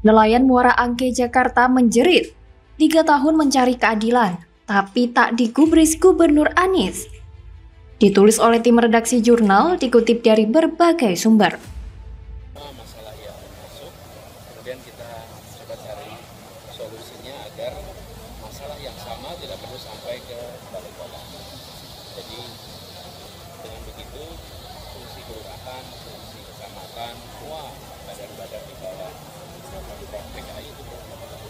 Nelayan Muara Angke Jakarta menjerit, 3 tahun mencari keadilan, tapi tak digubris Gubernur Anies. Ditulis oleh tim redaksi jurnal, dikutip dari berbagai sumber. Masalah yang masuk, kemudian kita coba cari solusinya agar masalah yang sama tidak perlu sampai ke balai kota. Jadi dengan begitu fungsi kelurahan, fungsi kecamatan, semua badan-badan di bawah DKI itu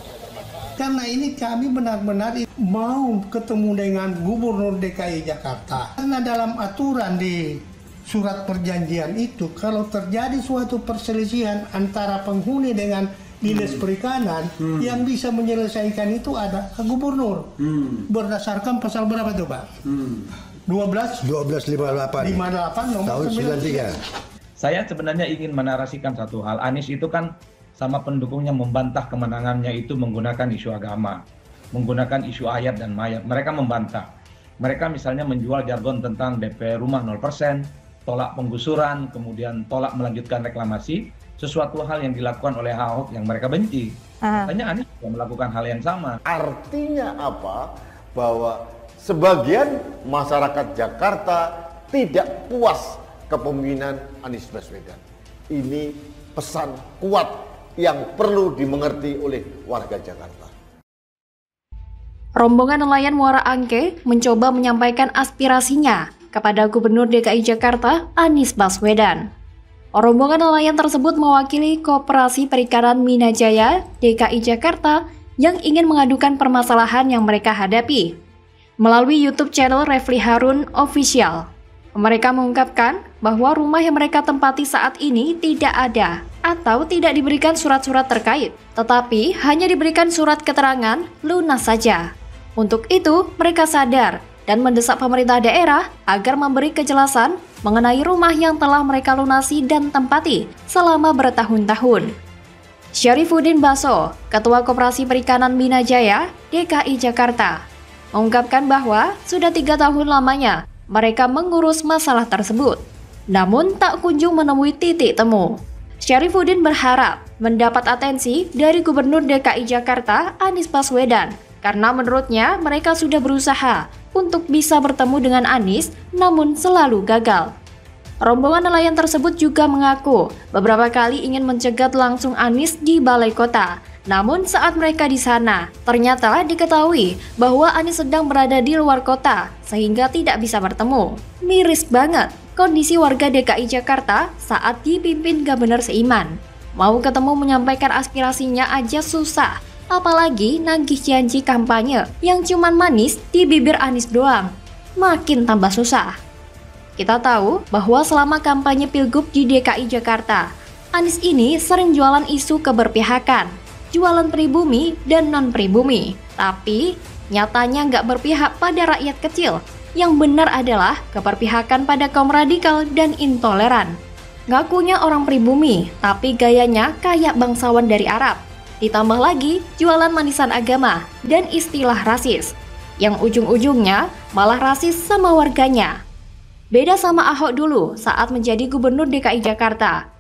bisa bermanfaat. Karena ini kami benar-benar mau ketemu dengan Gubernur DKI Jakarta. Karena dalam aturan di surat perjanjian itu, kalau terjadi suatu perselisihan antara penghuni dengan Dinas Perikanan, yang bisa menyelesaikan itu ada Gubernur. Berdasarkan pasal berapa tuh, Pak? 1258 nomor tahun 93. Saya sebenarnya ingin menarasikan satu hal. Anies itu kan sama pendukungnya membantah kemenangannya itu menggunakan isu agama, menggunakan isu ayat dan mayat. Mereka membantah. Mereka misalnya menjual jargon tentang DP rumah 0%, tolak penggusuran, kemudian tolak melanjutkan reklamasi, sesuatu hal yang dilakukan oleh Ahok yang mereka benci. Katanya Anies juga melakukan hal yang sama. Artinya apa? Bahwa sebagian masyarakat Jakarta tidak puas kepemimpinan Anies Baswedan. Ini pesan kuat yang perlu dimengerti oleh warga Jakarta. Rombongan nelayan Muara Angke mencoba menyampaikan aspirasinya kepada Gubernur DKI Jakarta Anies Baswedan. Rombongan nelayan tersebut mewakili Koperasi Perikanan Minajaya DKI Jakarta yang ingin mengadukan permasalahan yang mereka hadapi. Melalui YouTube channel Refli Harun Official, mereka mengungkapkan bahwa rumah yang mereka tempati saat ini tidak ada atau tidak diberikan surat-surat terkait, tetapi hanya diberikan surat keterangan lunas saja. Untuk itu, mereka sadar dan mendesak pemerintah daerah agar memberi kejelasan mengenai rumah yang telah mereka lunasi dan tempati selama bertahun-tahun. Syarifuddin Baso, Ketua Koperasi Perikanan Minajaya DKI Jakarta, mengungkapkan bahwa sudah 3 tahun lamanya mereka mengurus masalah tersebut, namun tak kunjung menemui titik temu. Syarifuddin berharap mendapat atensi dari Gubernur DKI Jakarta Anies Baswedan, karena menurutnya mereka sudah berusaha untuk bisa bertemu dengan Anies, namun selalu gagal. Rombongan nelayan tersebut juga mengaku beberapa kali ingin mencegat langsung Anies di balai kota. Namun saat mereka di sana, ternyata diketahui bahwa Anies sedang berada di luar kota, sehingga tidak bisa bertemu. Miris banget kondisi warga DKI Jakarta saat dipimpin Gubernur Seiman. Mau ketemu menyampaikan aspirasinya aja susah, apalagi nagih janji kampanye yang cuman manis di bibir Anies doang. Makin tambah susah. Kita tahu bahwa selama kampanye Pilgub di DKI Jakarta, Anies ini sering jualan isu keberpihakan, jualan pribumi dan non-pribumi, tapi nyatanya nggak berpihak pada rakyat kecil. Yang benar adalah keberpihakan pada kaum radikal dan intoleran. Ngakunya orang pribumi, tapi gayanya kayak bangsawan dari Arab. Ditambah lagi jualan manisan agama dan istilah rasis, yang ujung-ujungnya malah rasis sama warganya. Beda sama Ahok dulu saat menjadi Gubernur DKI Jakarta.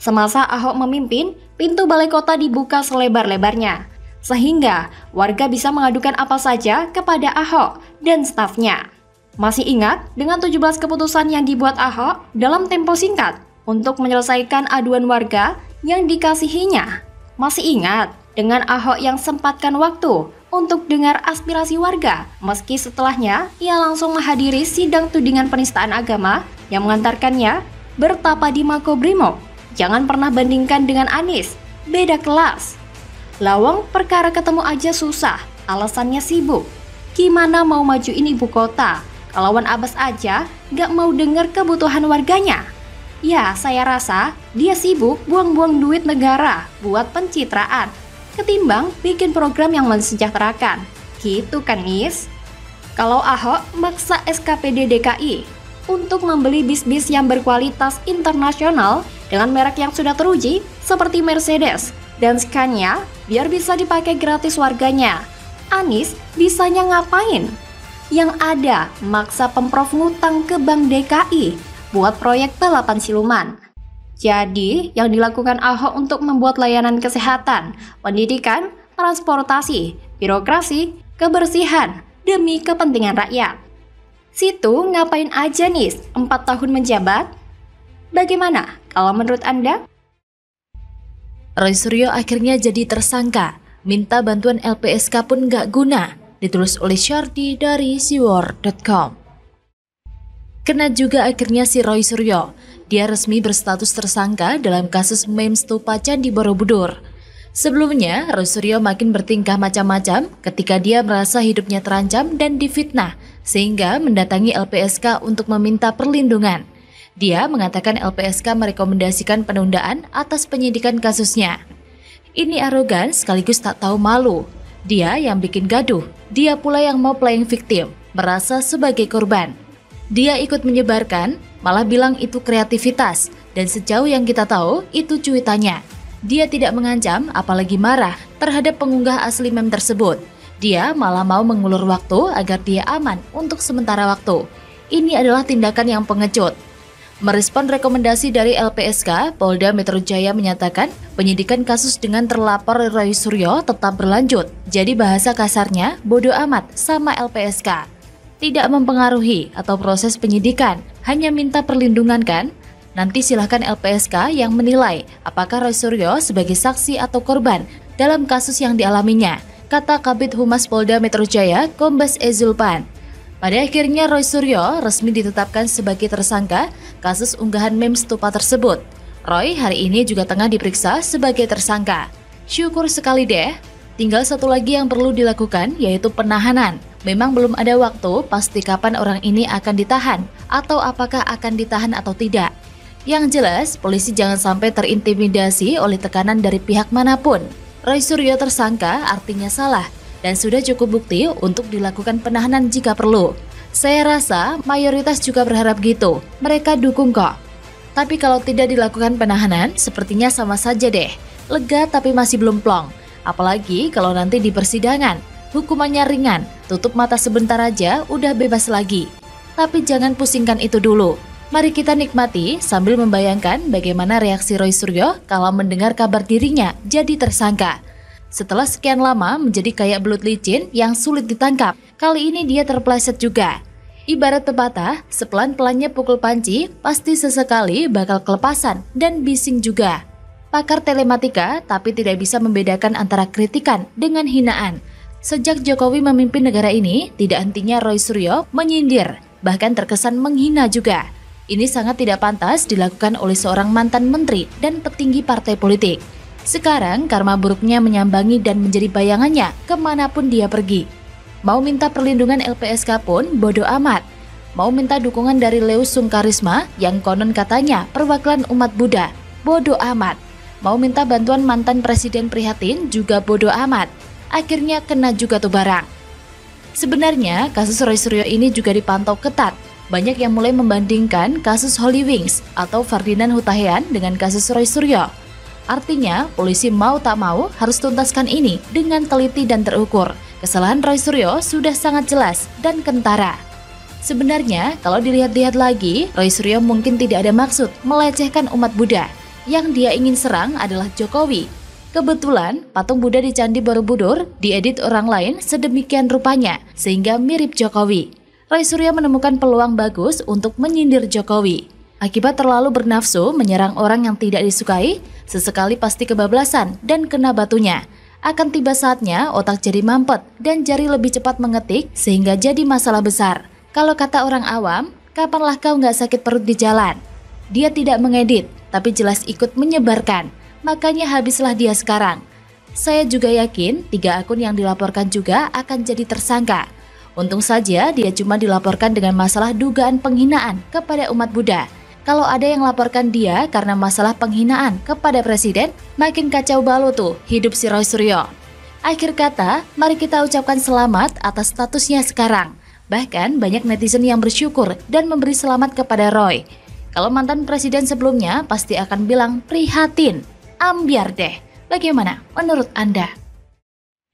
Semasa Ahok memimpin, pintu balai kota dibuka selebar-lebarnya, sehingga warga bisa mengadukan apa saja kepada Ahok dan stafnya. Masih ingat dengan 17 keputusan yang dibuat Ahok dalam tempo singkat untuk menyelesaikan aduan warga yang dikasihinya? Masih ingat dengan Ahok yang sempatkan waktu untuk dengar aspirasi warga, meski setelahnya ia langsung menghadiri sidang tudingan penistaan agama yang mengantarkannya bertapa di Makobrimob? Jangan pernah bandingkan dengan Anies, beda kelas. Lawang perkara ketemu aja susah, alasannya sibuk. Gimana mau majuin ibu kota? Kalawan Abbas aja gak mau dengar kebutuhan warganya. Ya, saya rasa dia sibuk buang-buang duit negara buat pencitraan, ketimbang bikin program yang mensejahterakan. Gitu kan, Nis? Kalau Ahok maksa SKPD DKI untuk membeli bis-bis yang berkualitas internasional dengan merek yang sudah teruji seperti Mercedes dan Scania biar bisa dipakai gratis warganya, Anies bisanya ngapain? Yang ada maksa Pemprov ngutang ke Bank DKI buat proyek balapan siluman. Jadi, yang dilakukan Ahok untuk membuat layanan kesehatan, pendidikan, transportasi, birokrasi, kebersihan, demi kepentingan rakyat. Situ ngapain aja nih 4 tahun menjabat? Bagaimana kalau menurut Anda? Roy Suryo akhirnya jadi tersangka, minta bantuan LPSK pun nggak guna, ditulis oleh Syardi dari siwar.com. Kena juga akhirnya si Roy Suryo, dia resmi berstatus tersangka dalam kasus meme stupa Candi Borobudur. Sebelumnya, Roy Suryo makin bertingkah macam-macam ketika dia merasa hidupnya terancam dan difitnah, sehingga mendatangi LPSK untuk meminta perlindungan. Dia mengatakan LPSK merekomendasikan penundaan atas penyidikan kasusnya. Ini arogan sekaligus tak tahu malu. Dia yang bikin gaduh, dia pula yang mau playing victim, merasa sebagai korban. Dia ikut menyebarkan, malah bilang itu kreativitas, dan sejauh yang kita tahu itu cuitannya. Dia tidak mengancam, apalagi marah terhadap pengunggah asli meme tersebut. Dia malah mau mengulur waktu agar dia aman untuk sementara waktu. Ini adalah tindakan yang pengecut. Merespon rekomendasi dari LPSK, Polda Metro Jaya menyatakan penyidikan kasus dengan terlapor Roy Suryo tetap berlanjut. Jadi bahasa kasarnya, bodoh amat sama LPSK. Tidak mempengaruhi atau proses penyidikan, hanya minta perlindungan kan? Nanti silahkan LPSK yang menilai apakah Roy Suryo sebagai saksi atau korban dalam kasus yang dialaminya, kata Kabid Humas Polda Metro Jaya, Kombes E. Zulpan. Pada akhirnya Roy Suryo resmi ditetapkan sebagai tersangka kasus unggahan meme stupa tersebut. Roy hari ini juga tengah diperiksa sebagai tersangka. Syukur sekali deh. Tinggal satu lagi yang perlu dilakukan, yaitu penahanan. Memang belum ada waktu pasti kapan orang ini akan ditahan atau apakah akan ditahan atau tidak. Yang jelas, polisi jangan sampai terintimidasi oleh tekanan dari pihak manapun. Roy Suryo tersangka artinya salah dan sudah cukup bukti untuk dilakukan penahanan jika perlu. Saya rasa mayoritas juga berharap gitu. Mereka dukung kok. Tapi kalau tidak dilakukan penahanan, sepertinya sama saja deh. Lega tapi masih belum plong. Apalagi kalau nanti di persidangan, hukumannya ringan, tutup mata sebentar aja udah bebas lagi. Tapi jangan pusingkan itu dulu. Mari kita nikmati sambil membayangkan bagaimana reaksi Roy Suryo kalau mendengar kabar dirinya jadi tersangka. Setelah sekian lama menjadi kayak belut licin yang sulit ditangkap, kali ini dia terpleset juga. Ibarat pepatah, sepelan-pelannya pukul panci, pasti sesekali bakal kelepasan dan bising juga. Pakar telematika tapi tidak bisa membedakan antara kritikan dengan hinaan. Sejak Jokowi memimpin negara ini, tidak hentinya Roy Suryo menyindir, bahkan terkesan menghina juga. Ini sangat tidak pantas dilakukan oleh seorang mantan menteri dan petinggi partai politik. Sekarang karma buruknya menyambangi dan menjadi bayangannya kemanapun dia pergi. Mau minta perlindungan LPSK pun bodoh amat. Mau minta dukungan dari Leus Sungkarisma yang konon katanya perwakilan umat Buddha, bodoh amat. Mau minta bantuan mantan presiden prihatin juga bodoh amat. Akhirnya kena juga tuh barang. Sebenarnya kasus Roy Suryo ini juga dipantau ketat. Banyak yang mulai membandingkan kasus Holy Wings atau Ferdinand Hutahian dengan kasus Roy Suryo. Artinya polisi mau tak mau harus tuntaskan ini dengan teliti dan terukur. Kesalahan Roy Suryo sudah sangat jelas dan kentara. Sebenarnya kalau dilihat-lihat lagi, Roy Suryo mungkin tidak ada maksud melecehkan umat Buddha. Yang dia ingin serang adalah Jokowi. Kebetulan patung Buddha di Candi Borobudur diedit orang lain sedemikian rupanya sehingga mirip Jokowi. Roy Suryo menemukan peluang bagus untuk menyindir Jokowi. Akibat terlalu bernafsu menyerang orang yang tidak disukai, sesekali pasti kebablasan dan kena batunya. Akan tiba saatnya otak jadi mampet dan jari lebih cepat mengetik sehingga jadi masalah besar. Kalau kata orang awam, kapanlah kau nggak sakit perut di jalan? Dia tidak mengedit, tapi jelas ikut menyebarkan. Makanya habislah dia sekarang. Saya juga yakin 3 akun yang dilaporkan juga akan jadi tersangka. Untung saja dia cuma dilaporkan dengan masalah dugaan penghinaan kepada umat Buddha. Kalau ada yang laporkan dia karena masalah penghinaan kepada presiden, makin kacau balau tuh hidup si Roy Suryo. Akhir kata, mari kita ucapkan selamat atas statusnya sekarang. Bahkan banyak netizen yang bersyukur dan memberi selamat kepada Roy. Kalau mantan presiden sebelumnya pasti akan bilang prihatin. Ambiar deh. Bagaimana menurut Anda?